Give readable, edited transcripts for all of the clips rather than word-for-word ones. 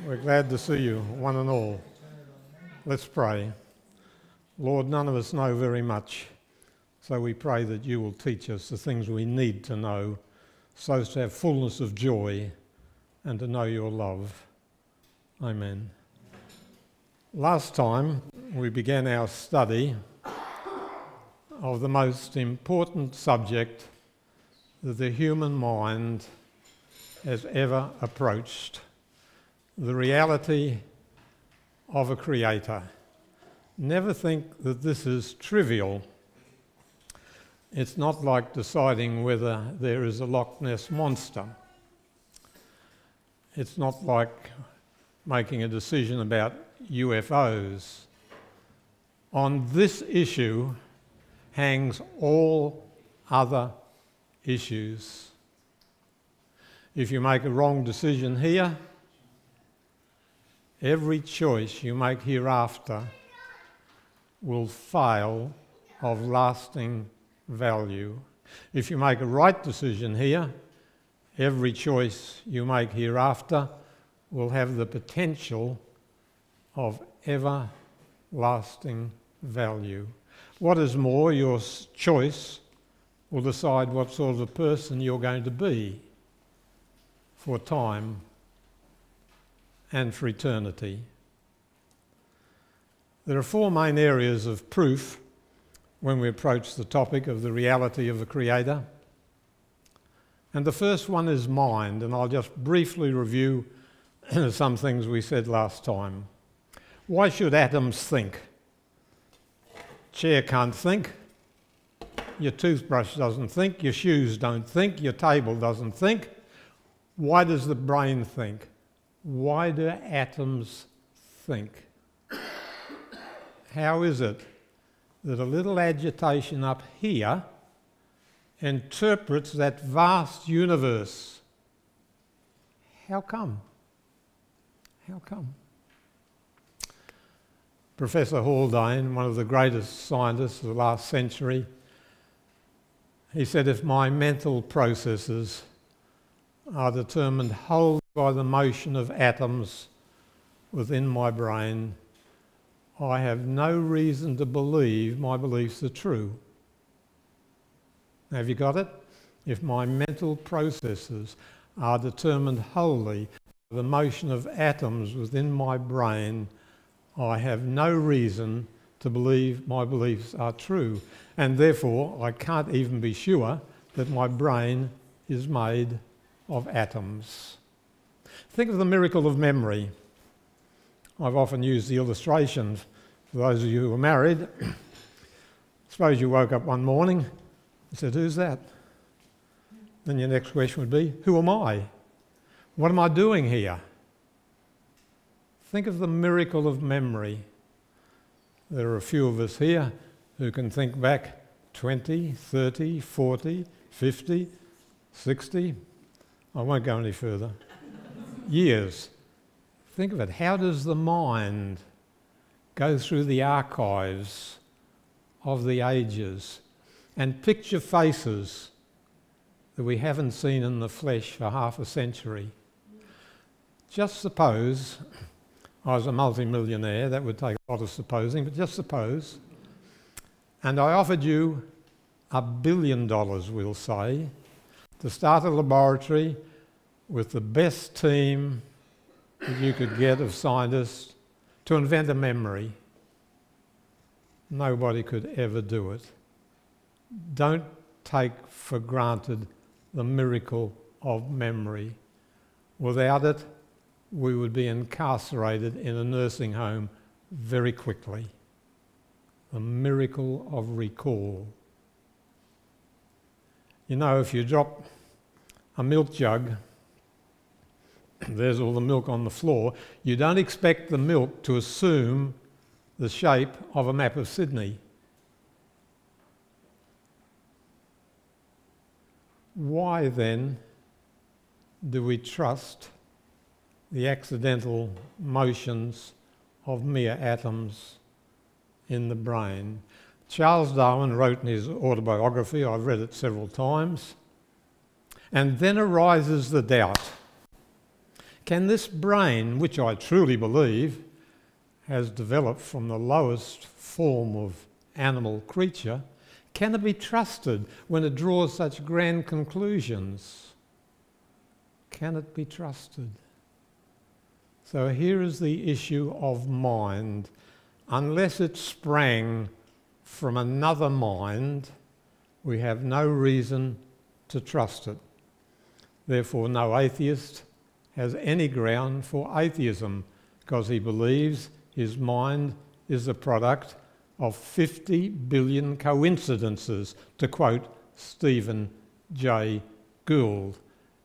We're glad to see you, one and all. Let's pray. Lord, none of us know very much, so we pray that you will teach us the things we need to know so as to have fullness of joy and to know your love. Amen. Last time we began our study of the most important subject that the human mind has ever approached, the reality of a creator. Never think that this is trivial. It's not like deciding whether there is a Loch Ness monster. It's not like making a decision about UFOs. On this issue hangs all other issues. If you make a wrong decision here, every choice you make hereafter will fail of lasting value. If you make a right decision here, every choice you make hereafter will have the potential of everlasting value. What is more, your choice will decide what sort of a person you're going to be for time and for eternity. There are four main areas of proof when we approach the topic of the reality of the Creator. And the first one is mind, and I'll just briefly review some things we said last time. Why should atoms think? Chair can't think, your toothbrush doesn't think, your shoes don't think, your table doesn't think. Why does the brain think? Why do atoms think? How is it that a little agitation up here interprets that vast universe? How come? How come? Professor Haldane, one of the greatest scientists of the last century, he said, if my mental processes are determined wholly by the motion of atoms within my brain, I have no reason to believe my beliefs are true. Have you got it? If my mental processes are determined wholly by the motion of atoms within my brain, I have no reason to believe my beliefs are true. And therefore, I can't even be sure that my brain is made of atoms. Think of the miracle of memory. I've often used the illustration for those of you who are married. Suppose you woke up one morning and said, "Who's that?" Then your next question would be, "Who am I? What am I doing here?" Think of the miracle of memory. There are a few of us here who can think back 20, 30, 40, 50, 60, I won't go any further, years. Think of it. How does the mind go through the archives of the ages and picture faces that we haven't seen in the flesh for half a century? Just suppose I was a multi-millionaire. That would take a lot of supposing, but just suppose, and I offered you $1 billion, we'll say, to start a laboratory with the best team that you could get of scientists to invent a memory. Nobody could ever do it. Don't take for granted the miracle of memory. Without it, we would be incarcerated in a nursing home very quickly. The miracle of recall. You know, if you drop a milk jug, there's all the milk on the floor, you don't expect the milk to assume the shape of a map of Sydney. Why then do we trust the accidental motions of mere atoms in the brain? Charles Darwin wrote in his autobiography, I've read it several times, and then arises the doubt, Can this brain, which I truly believe has developed from the lowest form of animal creature, can it be trusted when it draws such grand conclusions? Can it be trusted? So here is the issue of mind. Unless it sprang from another mind, we have no reason to trust it. Therefore, no atheist has any ground for atheism, because he believes his mind is the product of 50 billion coincidences, to quote Stephen Jay Gould.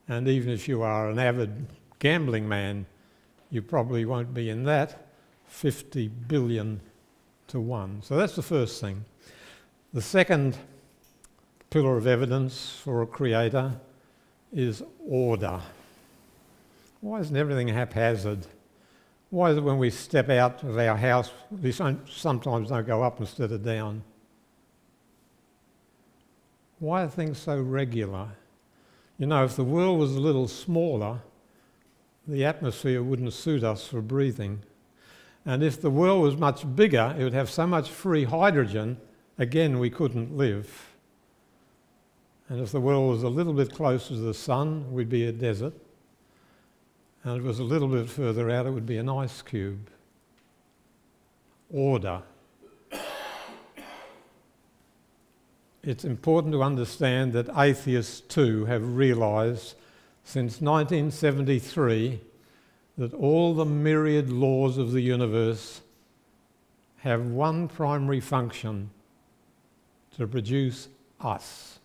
And even if you are an avid gambling man, you probably won't be in that 50 billion to 1. So that's the first thing. The second pillar of evidence for a creator is order. Why isn't everything haphazard? Why is it when we step out of our house, we sometimes don't go up instead of down? Why are things so regular? You know, if the world was a little smaller, the atmosphere wouldn't suit us for breathing. And if the world was much bigger, it would have so much free hydrogen, again, we couldn't live. And if the world was a little bit closer to the sun, we'd be a desert. And if it was a little bit further out, it would be an ice cube. Order. It's important to understand that atheists too have realised since 1973 that all the myriad laws of the universe have one primary function: to produce us.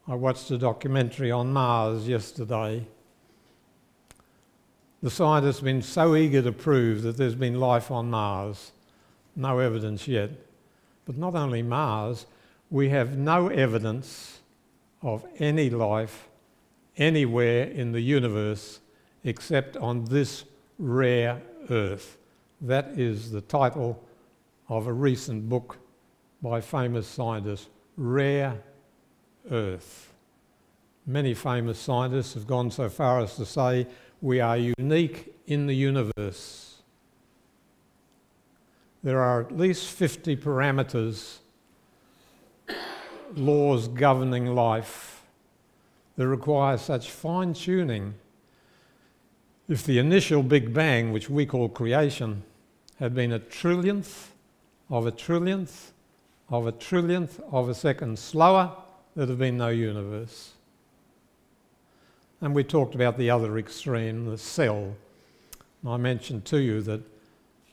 I watched a documentary on Mars yesterday. The scientists have been so eager to prove that there's been life on Mars. No evidence yet. But not only Mars, we have no evidence of any life anywhere in the universe except on this rare Earth. That is the title of a recent book by famous scientists, Rare Earth. Many famous scientists have gone so far as to say we are unique in the universe. There are at least 50 parameters, laws governing life, that require such fine-tuning. If the initial Big Bang, which we call creation, had been a trillionth of a trillionth of a trillionth of a second slower, there'd have been no universe. And we talked about the other extreme, the cell. I mentioned to you that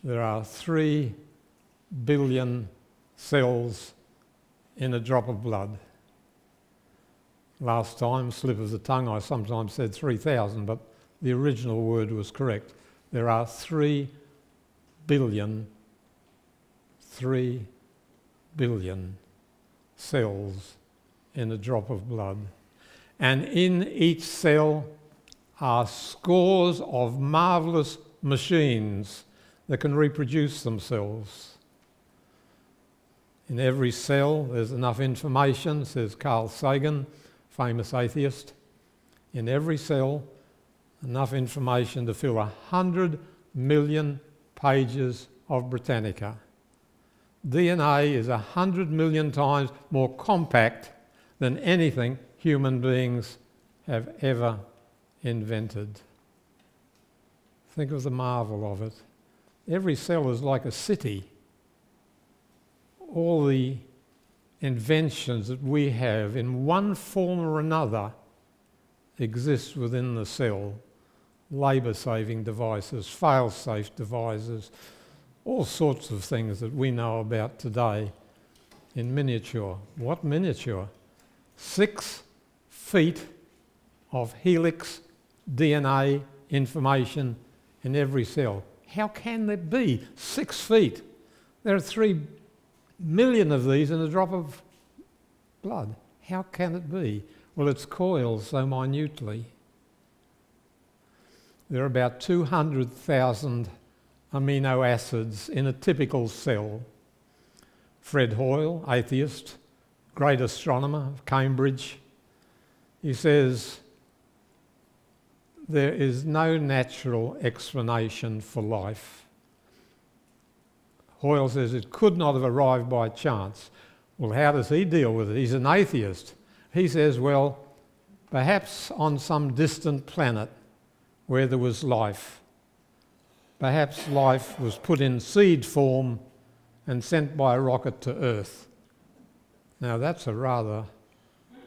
there are 3 billion cells in a drop of blood. Last time, slip of the tongue, I sometimes said 3,000, but the original word was correct. There are 3 billion cells in a drop of blood. And in each cell are scores of marvellous machines that can reproduce themselves. In every cell there's enough information, says Carl Sagan, famous atheist. In every cell, enough information to fill 100 million pages of Britannica. DNA is 100 million times more compact than anything human beings have ever invented. Think of the marvel of it. Every cell is like a city. All the inventions that we have in one form or another exist within the cell. Labour-saving devices, fail-safe devices, all sorts of things that we know about today in miniature. What miniature? 6 feet of helix DNA information in every cell. How can there be 6 feet? There are 3 million of these in a drop of blood. How can it be? Well, it's coiled so minutely. There are about 200,000 amino acids in a typical cell. Fred Hoyle, atheist, great astronomer of Cambridge, he says there is no natural explanation for life. Hoyle says it could not have arrived by chance. Well, how does he deal with it? He's an atheist. He says, well, perhaps on some distant planet where there was life, perhaps life was put in seed form and sent by a rocket to Earth. Now that's a rather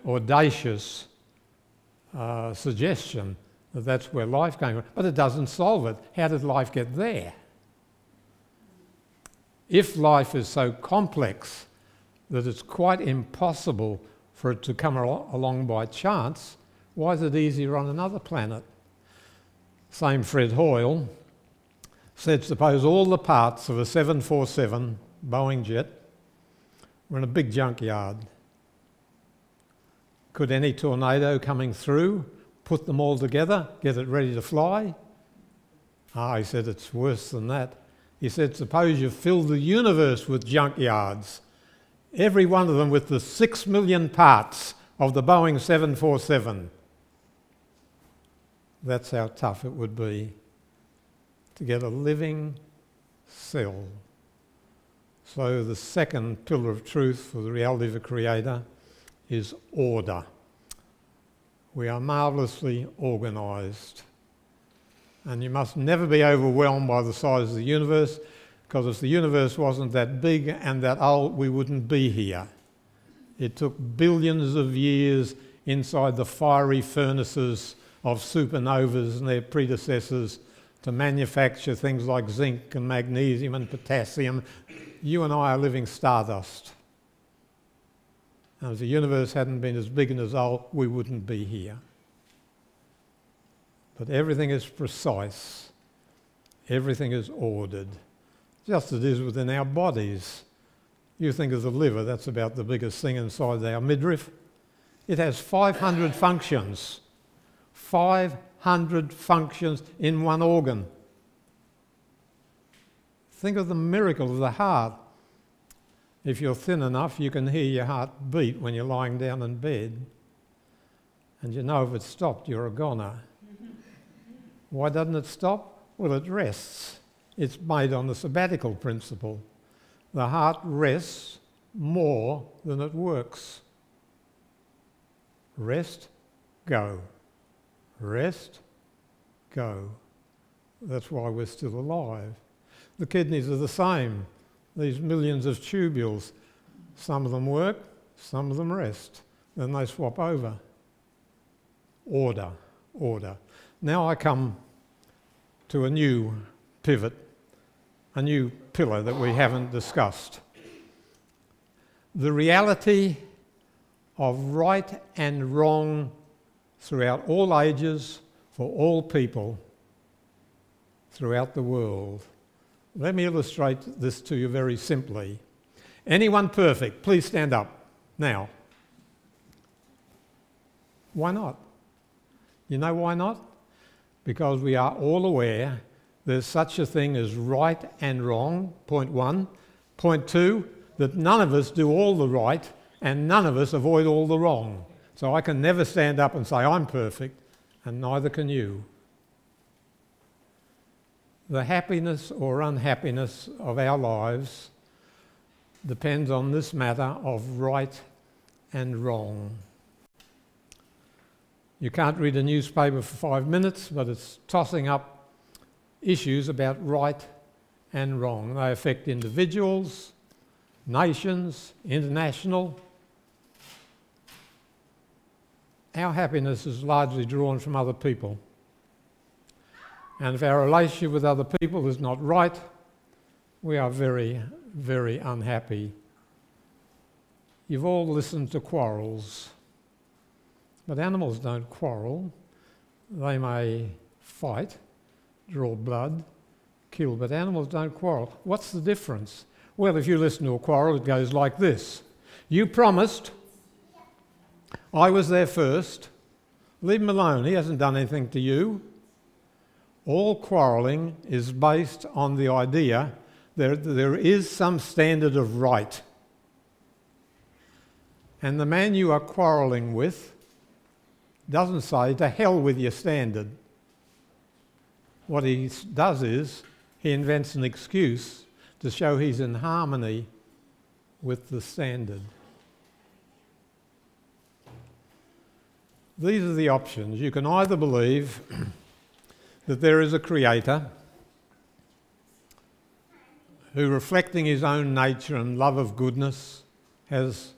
audacious suggestion that that's where life came from, but it doesn't solve it. How did life get there? If life is so complex that it's quite impossible for it to come along by chance, why is it easier on another planet? Same Fred Hoyle said, suppose all the parts of a 747 Boeing jet were in a big junkyard. Could any tornado coming through put them all together, get it ready to fly? He said, it's worse than that. He said, suppose you fill the universe with junkyards, every one of them with the 6 million parts of the Boeing 747. That's how tough it would be to get a living cell. So the second pillar of truth for the reality of a creator is order. We are marvellously organised. And you must never be overwhelmed by the size of the universe, because if the universe wasn't that big and that old, we wouldn't be here. It took billions of years inside the fiery furnaces of supernovas and their predecessors to manufacture things like zinc and magnesium and potassium. You and I are living stardust. And if the universe hadn't been as big and as old, we wouldn't be here. But everything is precise. Everything is ordered, just as it is within our bodies. You think of the liver, that's about the biggest thing inside our midriff. It has 500 functions. 500 functions in one organ. Think of the miracle of the heart. If you're thin enough, you can hear your heart beat when you're lying down in bed. And you know if it stopped, you're a goner. Why doesn't it stop? Well, it rests. It's made on the sabbatical principle. The heart rests more than it works. Rest, go. Rest, go. That's why we're still alive. The kidneys are the same. These millions of tubules, some of them work, some of them rest. Then they swap over. Order, order. Now I come to a new pivot, a new pillar that we haven't discussed. The reality of right and wrong throughout all ages, for all people, throughout the world. Let me illustrate this to you very simply. Anyone perfect, please stand up now. Why not? You know why not? Because we are all aware there's such a thing as right and wrong, point one. Point two, that none of us do all the right and none of us avoid all the wrong. So I can never stand up and say I'm perfect, and neither can you. The happiness or unhappiness of our lives depends on this matter of right and wrong. You can't read a newspaper for 5 minutes, but it's tossing up issues about right and wrong. They affect individuals, nations, international. Our happiness is largely drawn from other people. And if our relationship with other people is not right, we are very, very unhappy. You've all listened to quarrels, but animals don't quarrel. They may fight, draw blood, kill, but animals don't quarrel. What's the difference? Well, if you listen to a quarrel, it goes like this. You promised, I was there first, leave him alone, he hasn't done anything to you. All quarrelling is based on the idea that there is some standard of right. And the man you are quarrelling with doesn't say, to hell with your standard. What he does is he invents an excuse to show he's in harmony with the standard. These are the options. You can either believe that there is a creator who, reflecting his own nature and love of goodness, has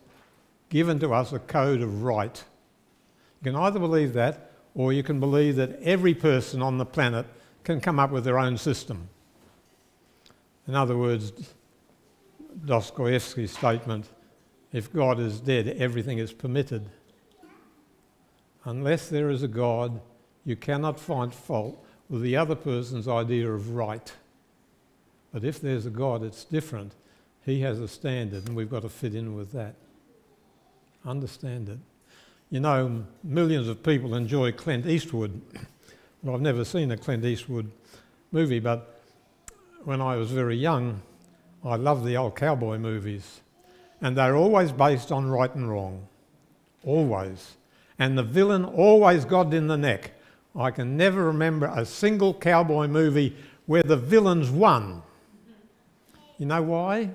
given to us a code of right. You can either believe that, or you can believe that every person on the planet can come up with their own system. In other words, Dostoevsky's statement, if God is dead, everything is permitted. Unless there is a God, you cannot find fault with the other person's idea of right. But if there's a God, it's different. He has a standard, and we've got to fit in with that. Understand it. You know, millions of people enjoy Clint Eastwood. Well, I've never seen a Clint Eastwood movie, but when I was very young, I loved the old cowboy movies. And they're always based on right and wrong. Always. And the villain always got in the neck. I can never remember a single cowboy movie where the villains won. You know why?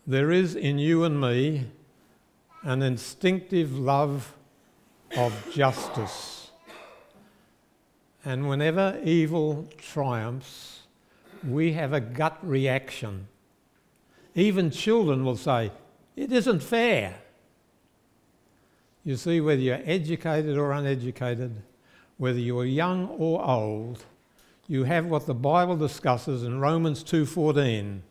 There is in you and me an instinctive love of justice. And whenever evil triumphs, we have a gut reaction. Even children will say, it isn't fair. You see, whether you're educated or uneducated, whether you're young or old, you have what the Bible discusses in Romans 2:14,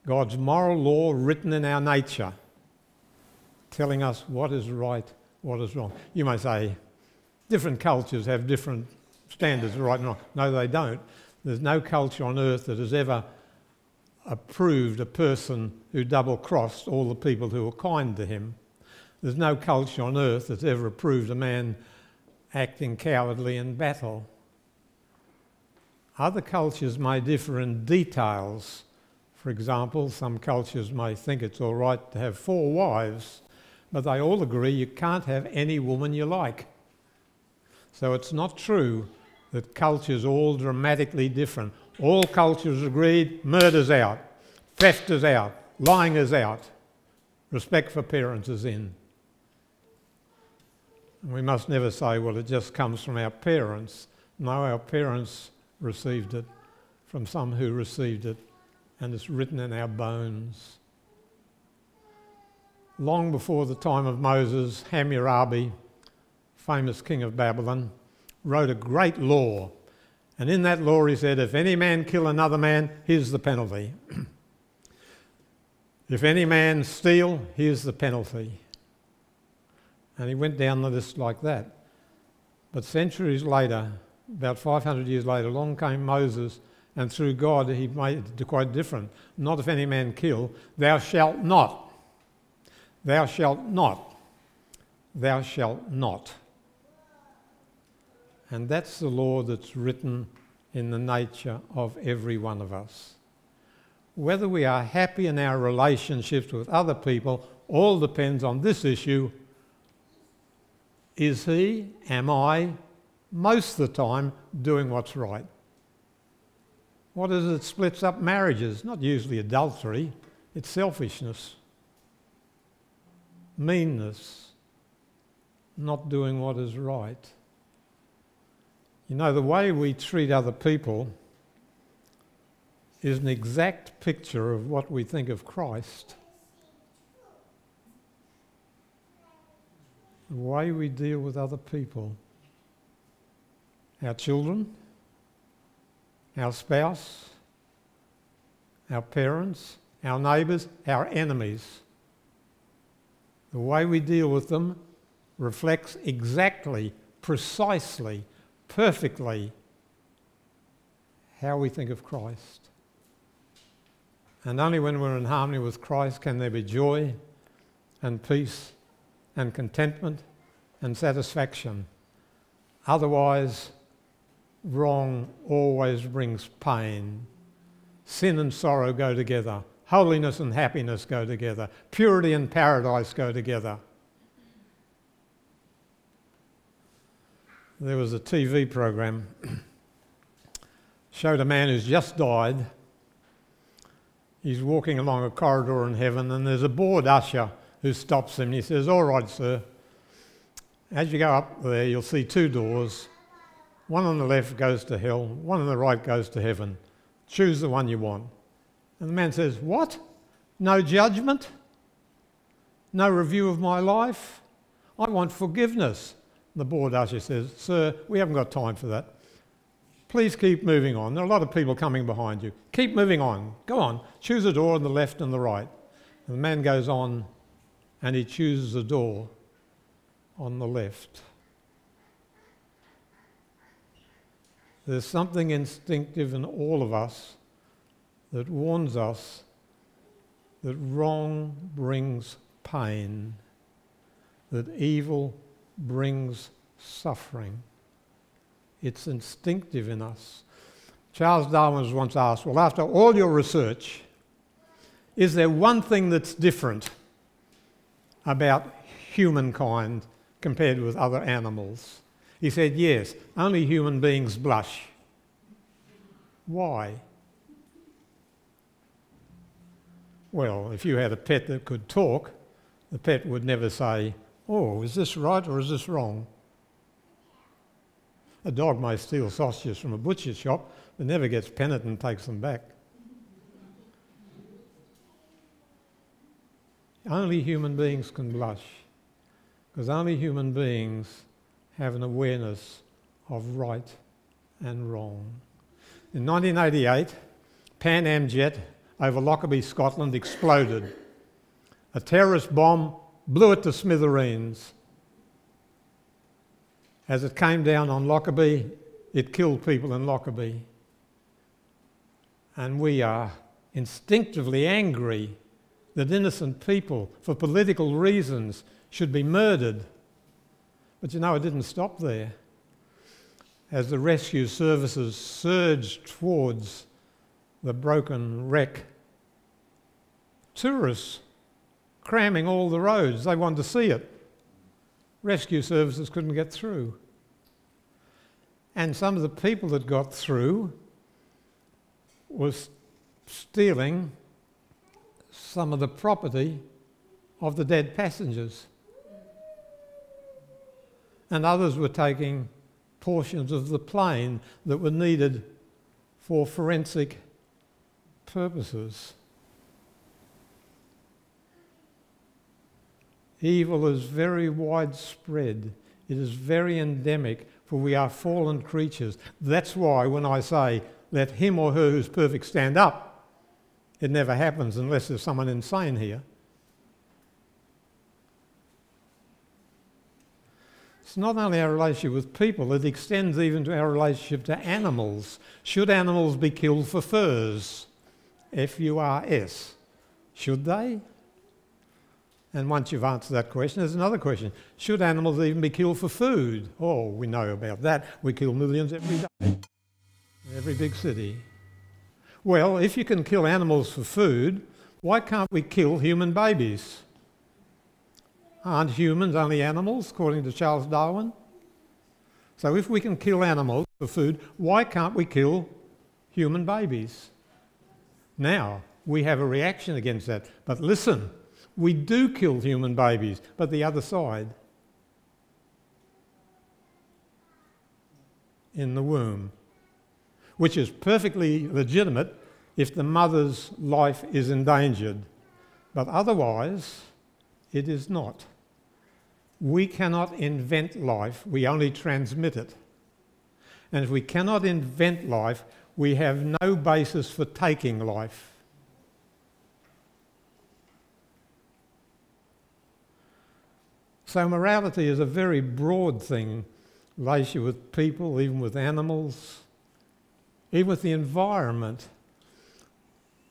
God's moral law written in our nature, telling us what is right, what is wrong. You may say, different cultures have different standards of right and wrong. No, they don't. There's no culture on earth that has ever approved a person who double-crossed all the people who were kind to him. There's no culture on earth that's ever approved a man acting cowardly in battle. Other cultures may differ in details. For example, some cultures may think it's all right to have 4 wives, but they all agree you can't have any woman you like. So it's not true that culture's all dramatically different. All cultures agreed murder's out, theft is out, lying is out, respect for parents is in. We must never say, well, it just comes from our parents. No, our parents received it from some who received it, and it's written in our bones. Long before the time of Moses, Hammurabi, famous king of Babylon, wrote a great law. And in that law he said, if any man kill another man, here's the penalty. If any man steal, here's the penalty. And he went down the list like that. But centuries later, about 500 years later, along came Moses, and through God he made it quite different. Not if any man kill, thou shalt not. Thou shalt not. Thou shalt not. And that's the law that's written in the nature of every one of us. Whether we are happy in our relationships with other people all depends on this issue. Is he, am I, most of the time doing what's right? What is it that splits up marriages? Not usually adultery, it's selfishness, meanness, not doing what is right. You know, the way we treat other people is an exact picture of what we think of Christ. The way we deal with other people, our children, our spouse, our parents, our neighbours, our enemies. The way we deal with them reflects exactly, precisely, perfectly how we think of Christ. And only when we're in harmony with Christ can there be joy and peace and contentment and satisfaction. Otherwise, wrong always brings pain. Sin and sorrow go together. Holiness and happiness go together. Purity and paradise go together. There was a TV program showed a man who's just died. He's walking along a corridor in heaven, and there's a bored usher who stops him. He says, "All right, sir, as you go up there, you'll see two doors. One on the left goes to hell, one on the right goes to heaven. Choose the one you want." And the man says, "What? No judgment? No review of my life? I want forgiveness." The bored usher says, "Sir, we haven't got time for that. Please keep moving on. There are a lot of people coming behind you. Keep moving on. Go on. Choose a door on the left and the right." And the man goes on and he chooses a door on the left. There's something instinctive in all of us that warns us that wrong brings pain, that evil brings suffering. It's instinctive in us. Charles Darwin was once asked, "Well, after all your research, is there one thing that's different about humankind compared with other animals?" He said, "Yes, only human beings blush." Why? Well, if you had a pet that could talk, the pet would never say, "Oh, is this right or is this wrong?" A dog may steal sausages from a butcher's shop, but never gets penitent and takes them back. Only human beings can blush, because only human beings have an awareness of right and wrong. In 1988, Pan Am jet over Lockerbie, Scotland exploded. A terrorist bomb blew it to smithereens. As it came down on Lockerbie, it killed people in Lockerbie. And we are instinctively angry that innocent people, for political reasons, should be murdered. But you know, it didn't stop there. As the rescue services surged towards the broken wreck, tourists cramming all the roads, they wanted to see it. Rescue services couldn't get through. And some of the people that got through was stealing some of the property of the dead passengers. And others were taking portions of the plane that were needed for forensic purposes. Evil is very widespread. It is very endemic, for we are fallen creatures. That's why when I say, "Let him or her who's perfect stand up," it never happens unless there's someone insane here. It's not only our relationship with people, it extends even to our relationship to animals. Should animals be killed for furs? F-U-R-S. Should they? And once you've answered that question, there's another question. Should animals even be killed for food? Oh, we know about that. We kill millions every day in every big city. Well, if you can kill animals for food, why can't we kill human babies? Aren't humans only animals, according to Charles Darwin? So if we can kill animals for food, why can't we kill human babies? Now, we have a reaction against that. But listen, we do kill human babies, but the other side, in the womb, which is perfectly legitimate if the mother's life is endangered, but otherwise it is not. We cannot invent life, we only transmit it. And if we cannot invent life, we have no basis for taking life. So morality is a very broad thing, relationship with people, even with animals, even with the environment.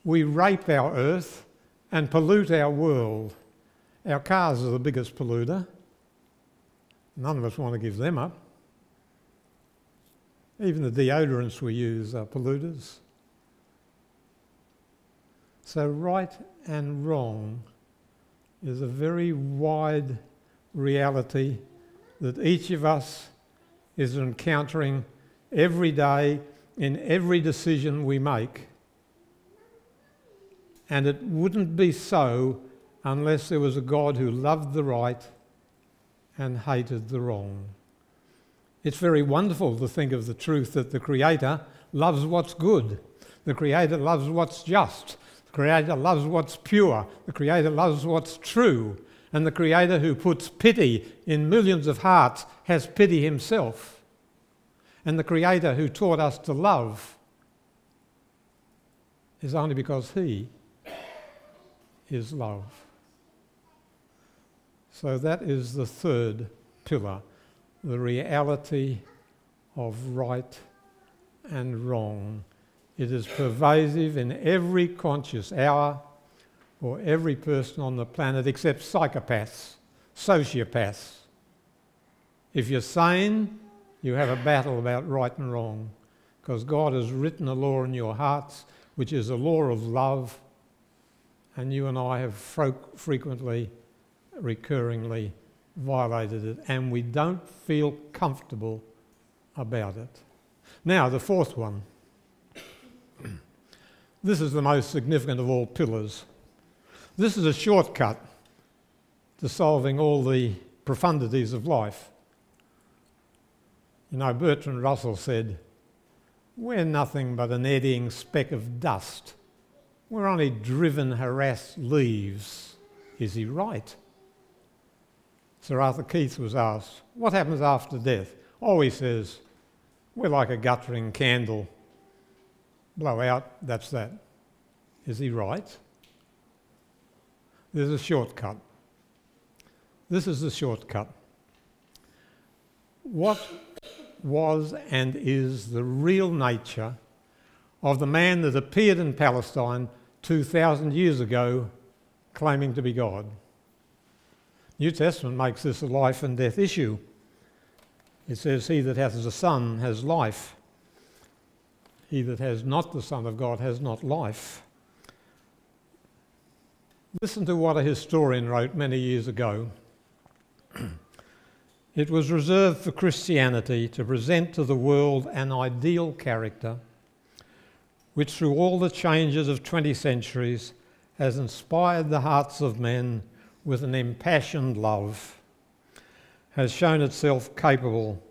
We rape our earth and pollute our world. Our cars are the biggest polluter. None of us want to give them up. Even the deodorants we use are polluters. So right and wrong is a very wide reality that each of us is encountering every day in every decision we make. And it wouldn't be so unless there was a God who loved the right and hated the wrong. It's very wonderful to think of the truth that the Creator loves what's good. The Creator loves what's just. The Creator loves what's pure. The Creator loves what's true. And the Creator who puts pity in millions of hearts has pity himself. And the Creator who taught us to love is only because he is love. So that is the third pillar, the reality of right and wrong. It is pervasive in every conscious hour for every person on the planet except psychopaths, sociopaths. If you're sane, you have a battle about right and wrong, because God has written a law in your hearts, which is a law of love, and you and I have frequently, recurringly violated it, and we don't feel comfortable about it. Now, the fourth one. This is the most significant of all pillars. This is a shortcut to solving all the profundities of life. You know, Bertrand Russell said, "We're nothing but an eddying speck of dust. We're only driven, harassed leaves." Is he right? Sir Arthur Keith was asked, "What happens after death?" Oh, he says, "We're like a guttering candle. Blow out, that's that." Is he right? There's a shortcut. This is the shortcut. What was and is the real nature of the man that appeared in Palestine 2,000 years ago claiming to be God? New Testament makes this a life and death issue. It says, "He that hath the Son has life. He that has not the Son of God has not life." Listen to what a historian wrote many years ago. "It was reserved for Christianity to present to the world an ideal character which through all the changes of 20 centuries has inspired the hearts of men with an impassioned love, has shown itself capable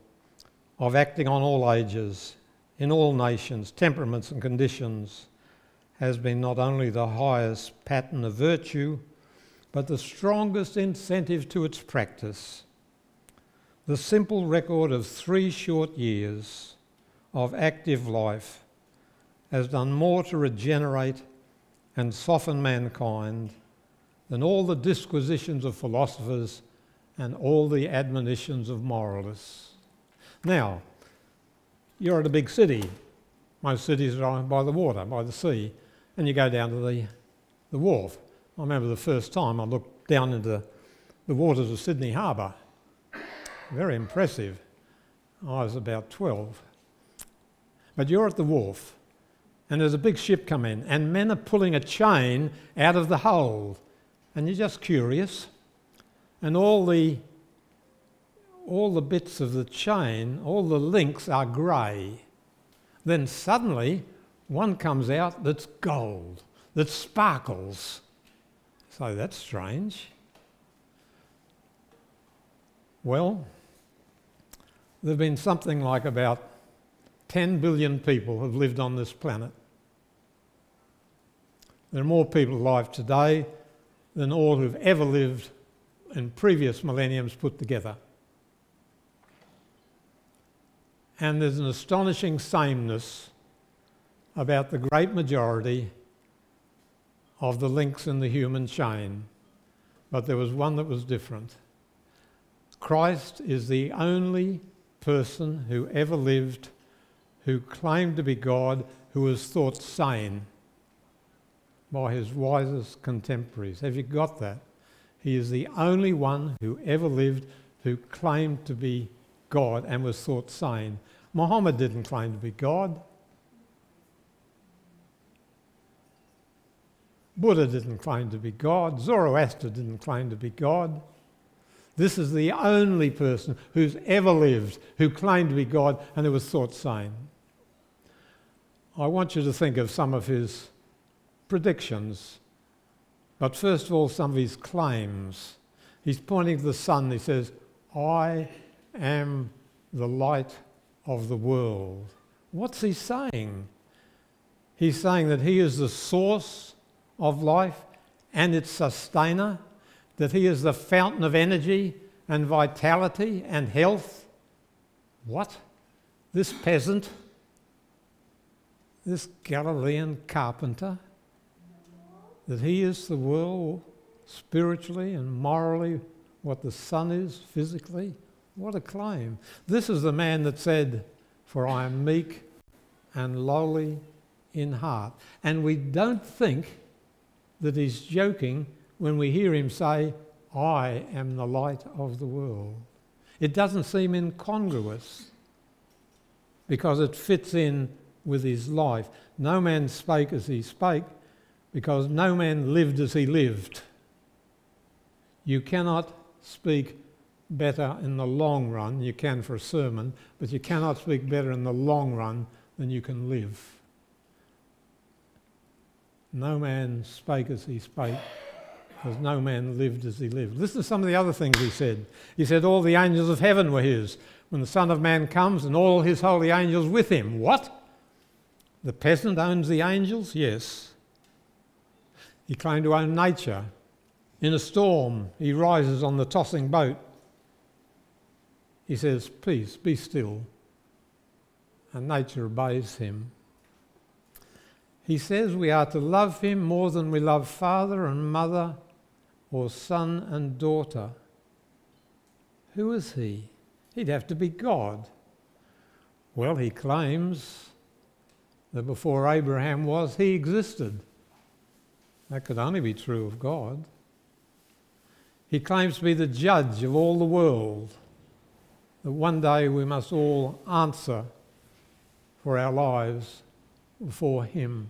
of acting on all ages, in all nations, temperaments and conditions, has been not only the highest pattern of virtue, but the strongest incentive to its practice. The simple record of 3 short years of active life has done more to regenerate and soften mankind than all the disquisitions of philosophers and all the admonitions of moralists." Now, you're at a big city. Most cities are by the water, by the sea, and you go down to the wharf. I remember the first time I looked down into the waters of Sydney Harbour. Very impressive. I was about 12. But you're at the wharf, and there's a big ship come in, and men are pulling a chain out of the hold, and you're just curious, and all the bits of the chain, all the links are grey. Then suddenly one comes out that's gold, that sparkles. So that's strange. Well, there have been something like about 10 billion people have lived on this planet. There are more people alive today than all who've ever lived in previous millenniums put together. And there's an astonishing sameness about the great majority of the links in the human chain. But there was one that was different. Christ is the only person who ever lived who claimed to be God, who was thought sane by his wisest contemporaries. Have you got that? He is the only one who ever lived who claimed to be God and was thought sane. Muhammad didn't claim to be God. Buddha didn't claim to be God. Zoroaster didn't claim to be God. This is the only person who's ever lived who claimed to be God and who was thought sane. I want you to think of some of his predictions, but first of all, some of his claims. He's pointing to the sun. He says, I am the light of the world. What's he saying? He's saying that he is the source of life and its sustainer, that he is the fountain of energy and vitality and health. What? This peasant, this Galilean carpenter, that he is the world spiritually and morally what the sun is physically? What a claim. This is the man that said, for I am meek and lowly in heart. And we don't think that he's joking when we hear him say, I am the light of the world. It doesn't seem incongruous because it fits in with his life. No man spake as he spake because no man lived as he lived. You cannot speak better in the long run. You can for a sermon, but you cannot speak better in the long run than you can live. No man spake as he spake, because no man lived as he lived. Listen to some of the other things he said. He said all the angels of heaven were his when the Son of Man comes and all his holy angels with him. What? The peasant owns the angels? Yes. He claimed to own nature. In a storm, he rises on the tossing boat. He says, peace, be still. And nature obeys him. He says we are to love him more than we love father and mother or son and daughter. Who is he? He'd have to be God. Well, he claims that before Abraham was, he existed. That could only be true of God. He claims to be the judge of all the world, that one day we must all answer for our lives before him.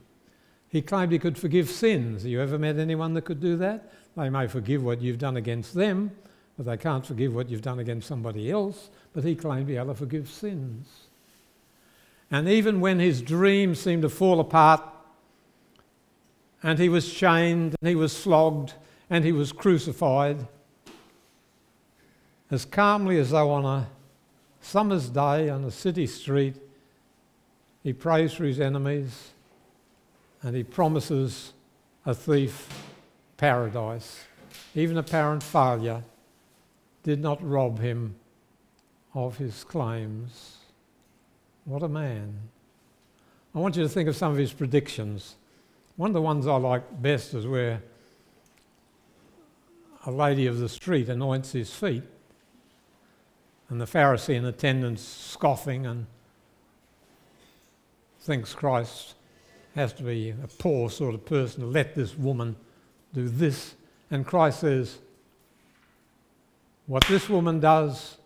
He claimed he could forgive sins. Have you ever met anyone that could do that? They may forgive what you've done against them, but they can't forgive what you've done against somebody else. But he claimed he had to forgive sins. And even when his dreams seemed to fall apart, and he was chained, and he was flogged, and he was crucified, as calmly as though on a summer's day on a city street, he prays for his enemies and he promises a thief paradise. Even apparent failure did not rob him of his claims. What a man. I want you to think of some of his predictions. One of the ones I like best is where a lady of the street anoints his feet and the Pharisee in attendance scoffing and thinks Christ has to be a poor sort of person to let this woman do this. And Christ says, what this woman does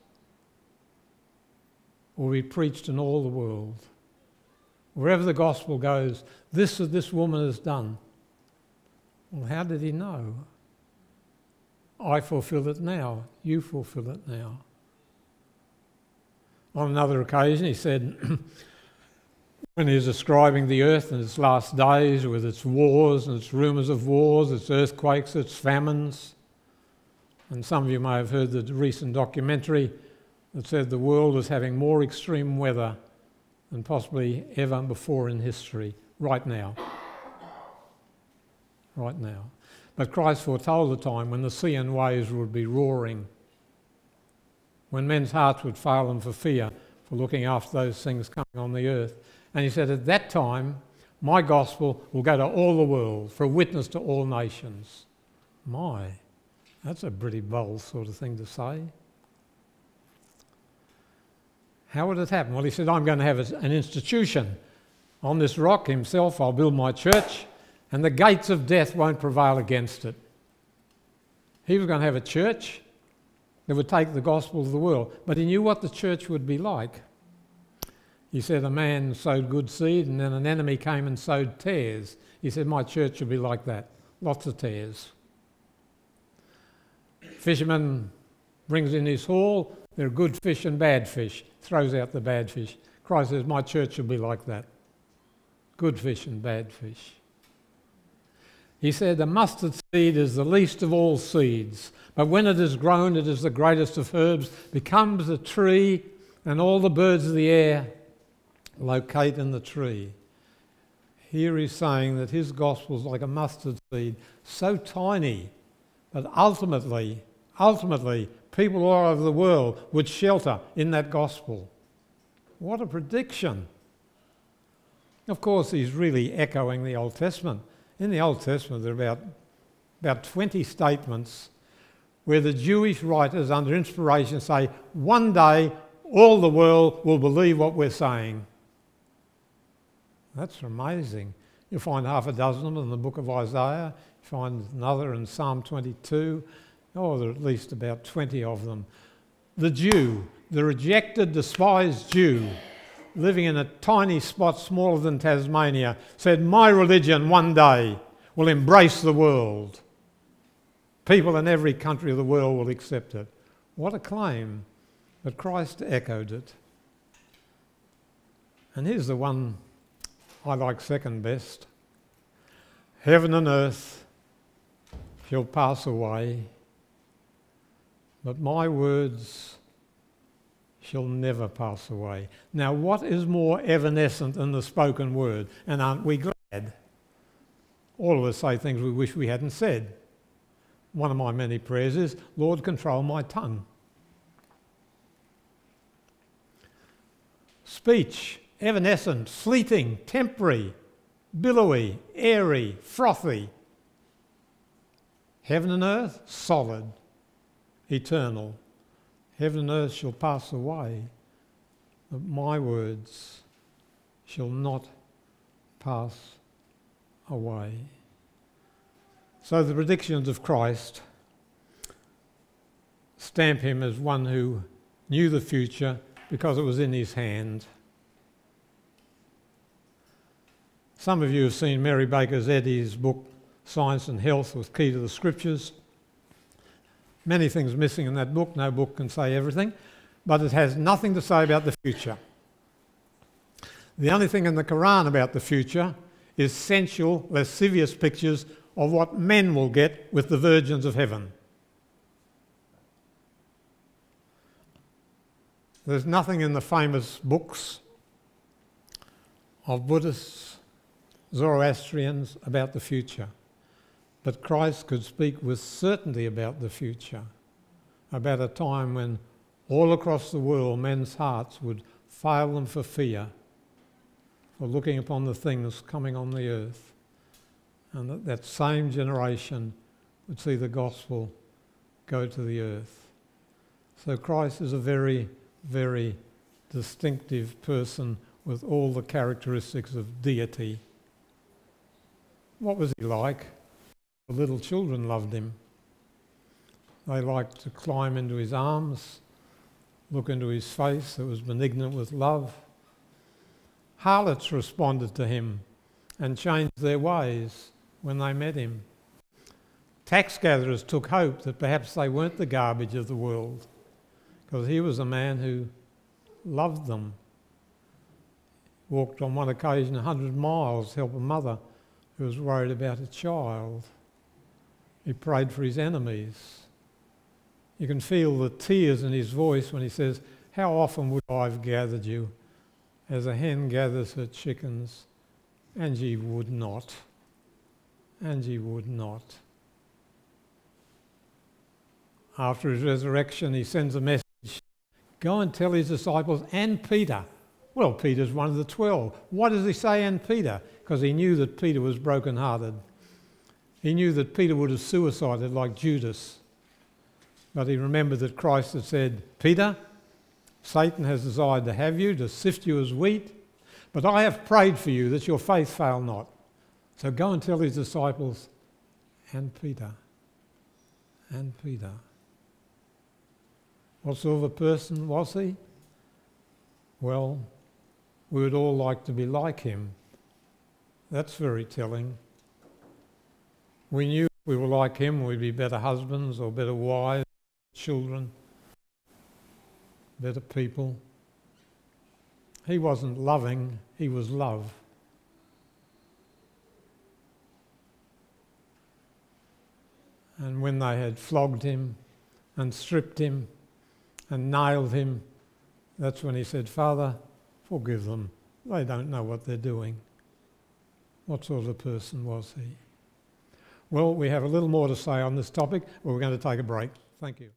will be preached in all the world. Wherever the gospel goes, this woman has done. Well, how did he know? I fulfill it now. You fulfill it now. On another occasion, he said, when he was describing the earth in its last days with its wars and its rumours of wars, its earthquakes, its famines, and some of you may have heard the recent documentary that said the world was having more extreme weather than possibly ever before in history, right now. Right now. But Christ foretold the time when the sea and waves would be roaring, when men's hearts would fail them for fear, for looking after those things coming on the earth. And he said, at that time, my gospel will go to all the world for a witness to all nations. My, that's a pretty bold sort of thing to say. How would it happen? Well, he said, I'm going to have an institution. On this rock himself, I'll build my church, and the gates of death won't prevail against it. He was going to have a church that would take the gospel to the world, but he knew what the church would be like. He said a man sowed good seed and then an enemy came and sowed tares. He said my church will be like that, lots of tares. Fisherman brings in his haul, there are good fish and bad fish, throws out the bad fish. Christ says my church will be like that. good fish and bad fish. He said, the mustard seed is the least of all seeds, but when it is grown, it is the greatest of herbs, becomes a tree, and all the birds of the air locate in the tree. Here he's saying that his gospel is like a mustard seed, so tiny, but ultimately, people all over the world would shelter in that gospel. What a prediction. Of course, he's really echoing the Old Testament. In the Old Testament, there are about 20 statements where the Jewish writers, under inspiration, say, one day all the world will believe what we're saying. That's amazing. You'll find half a dozen of them in the book of Isaiah. You find another in Psalm 22. Oh, there are at least about 20 of them. The Jew, the rejected, despised Jew, living in a tiny spot smaller than Tasmania, said, my religion one day will embrace the world. People in every country of the world will accept it. What a claim. But Christ echoed it. And here's the one I like second best. Heaven and earth shall pass away, but my words shall never pass away. Now, what is more evanescent than the spoken word? And aren't we glad? All of us say things we wish we hadn't said. One of my many prayers is, Lord, control my tongue. Speech, evanescent, fleeting, temporary, billowy, airy, frothy. Heaven and earth, solid, eternal. Heaven and earth shall pass away, but my words shall not pass away. So the predictions of Christ stamp him as one who knew the future because it was in his hand. Some of you have seen Mary Baker Eddy's book, Science and Health with Key to the Scriptures. Many things missing in that book. No book can say everything, but it has nothing to say about the future. The only thing in the Quran about the future is sensual, lascivious pictures of what men will get with the virgins of heaven. There's nothing in the famous books of Buddhists, Zoroastrians about the future. But Christ could speak with certainty about the future, about a time when all across the world men's hearts would fail them for fear, for looking upon the things coming on the earth. And that same generation would see the gospel go to the earth. So Christ is a very, very distinctive person with all the characteristics of deity. What was he like? The little children loved him. They liked to climb into his arms, look into his face that was benignant with love. Harlots responded to him and changed their ways when they met him. Tax gatherers took hope that perhaps they weren't the garbage of the world, because he was a man who loved them. Walked on one occasion 100 miles to help a mother who was worried about a child. He prayed for his enemies. You can feel the tears in his voice when he says, how often would I have gathered you as a hen gathers her chickens, and ye would not. And ye would not. After his resurrection, he sends a message, go and tell his disciples and Peter. Well, Peter's one of the 12. Why does he say and Peter? Because he knew that Peter was broken-hearted. He knew that Peter would have suicided like Judas. But he remembered that Christ had said, Peter, Satan has desired to have you, to sift you as wheat, but I have prayed for you that your faith fail not. So go and tell his disciples and Peter. And Peter. What sort of a person was he? Well, we would all like to be like him. That's very telling. We knew if we were like him, we'd be better husbands or better wives, children, better people. He wasn't loving, he was love. And when they had flogged him and stripped him and nailed him, that's when he said, "Father, forgive them. They don't know what they're doing." What sort of a person was he? Well, we have a little more to say on this topic, but we're going to take a break. Thank you.